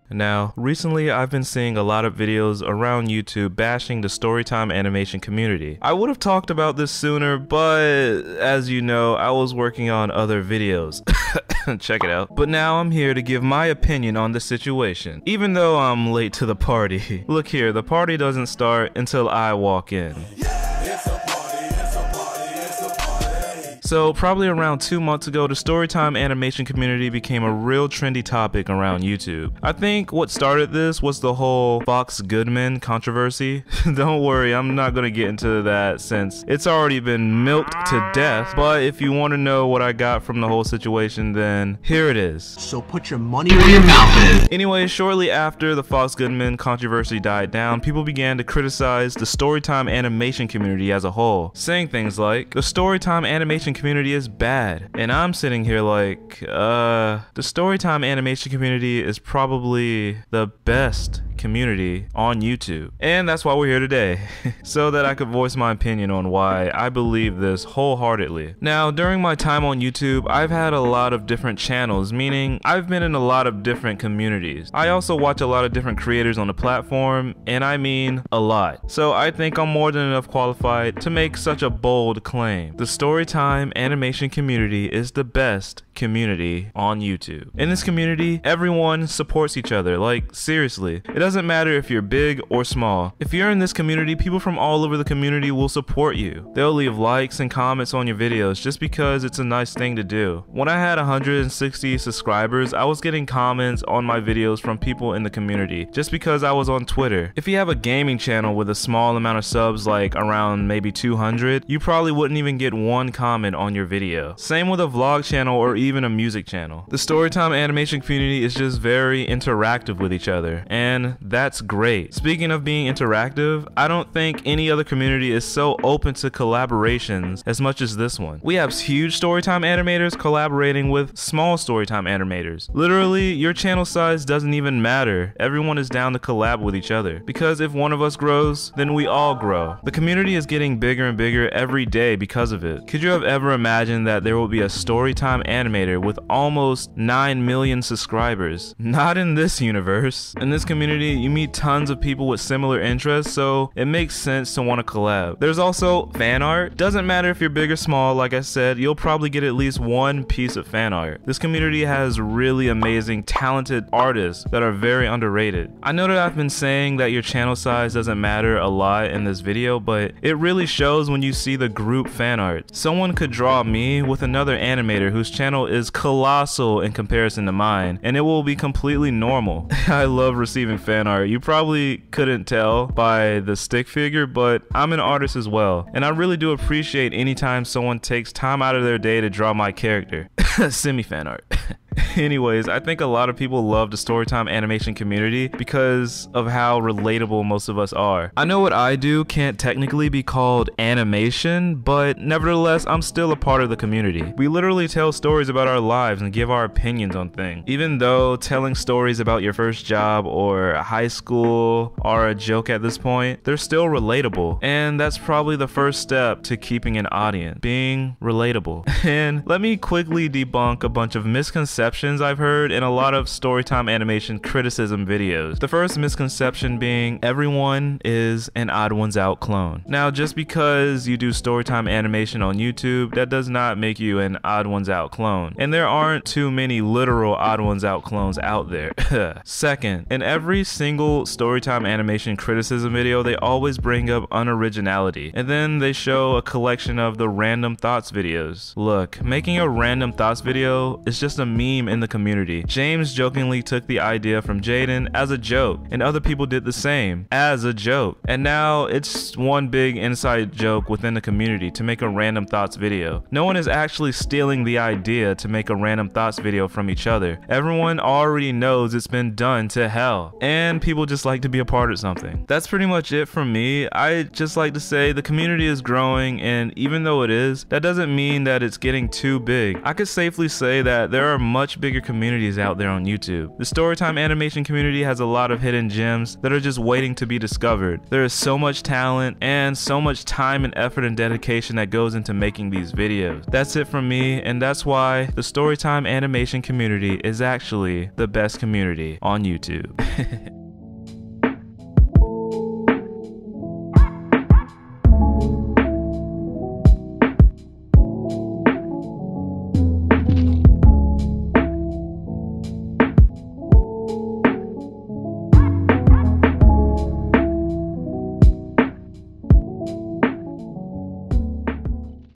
Now, recently I've been seeing a lot of videos around YouTube bashing the Storytime animation community. I would have talked about this sooner, but as you know, I was working on other videos. Check it out. But now I'm here to give my opinion on the situation, even though I'm late to the party. Look here, the party doesn't start until I walk in. So probably around 2 months ago, the Storytime animation community became a real trendy topic around YouTube. I think what started this was the whole Fox Goodman controversy. Don't worry, I'm not gonna get into that since it's already been milked to death, but if you want to know what I got from the whole situation, then here it is. So put your money where your mouth is. Anyway, shortly after the Fox Goodman controversy died down, people began to criticize the Storytime animation community as a whole, saying things like, the Storytime animation community is bad. And I'm sitting here like, the Storytime animation community is probably the best community on YouTube. And that's why we're here today, so that I could voice my opinion on why I believe this wholeheartedly. Now, during my time on YouTube, I've had a lot of different channels, meaning I've been in a lot of different communities. I also watch a lot of different creators on the platform, and I mean a lot. So I think I'm more than enough qualified to make such a bold claim. The Storytime animation community is the best community on YouTube. In this community, everyone supports each other. Like, seriously, it doesn't matter if you're big or small. If you're in this community, people from all over the community will support you. They'll leave likes and comments on your videos just because it's a nice thing to do. When I had 160 subscribers, I was getting comments on my videos from people in the community just because I was on Twitter. If you have a gaming channel with a small amount of subs, like around maybe 200, you probably wouldn't even get one comment on your video. Same with a vlog channel or even a music channel. The Storytime animation community is just very interactive with each other, and that's great. Speaking of being interactive, I don't think any other community is so open to collaborations as much as this one. We have huge Storytime animators collaborating with small Storytime animators. Literally, your channel size doesn't even matter. Everyone is down to collab with each other, because if one of us grows, then we all grow. The community is getting bigger and bigger every day because of it. Could you have ever imagined that there will be a Storytime animator with almost 9 million subscribers? Not in this universe. In this community, you meet tons of people with similar interests, so it makes sense to want to collab. There's also fan art. Doesn't matter if you're big or small, like I said, you'll probably get at least one piece of fan art. This community has really amazing, talented artists that are very underrated. I know that I've been saying that your channel size doesn't matter a lot in this video, but it really shows when you see the group fan art. Someone could draw me with another animator whose channel is colossal in comparison to mine, and it will be completely normal. I love receiving fan art. You probably couldn't tell by the stick figure, but I'm an artist as well, and I really do appreciate anytime someone takes time out of their day to draw my character. Send me fan art. Anyways, I think a lot of people love the Storytime animation community because of how relatable most of us are. I know what I do can't technically be called animation, but nevertheless, I'm still a part of the community. We literally tell stories about our lives and give our opinions on things. Even though telling stories about your first job or high school are a joke at this point, they're still relatable. And that's probably the first step to keeping an audience, being relatable. And let me quickly debunk a bunch of misconceptions I've heard in a lot of Storytime animation criticism videos. The first misconception being everyone is an Odd Ones Out clone. Now, just because you do Storytime animation on YouTube, that does not make you an Odd Ones Out clone. And there aren't too many literal Odd Ones Out clones out there. Second, in every single Storytime animation criticism video, they always bring up unoriginality, and then they show a collection of the random thoughts videos. Look, making a random thoughts video is just a meme in the community. James jokingly took the idea from Jaden as a joke, and other people did the same as a joke. And now it's one big inside joke within the community to make a random thoughts video. No one is actually stealing the idea to make a random thoughts video from each other. Everyone already knows it's been done to hell, and people just like to be a part of something. That's pretty much it from me. I just like to say the community is growing, and even though it is, that doesn't mean that it's getting too big. I could safely say that there are much bigger communities out there on YouTube. The Storytime animation community has a lot of hidden gems that are just waiting to be discovered. There is so much talent and so much time and effort and dedication that goes into making these videos. That's it from me, and that's why the Storytime animation community is actually the best community on YouTube.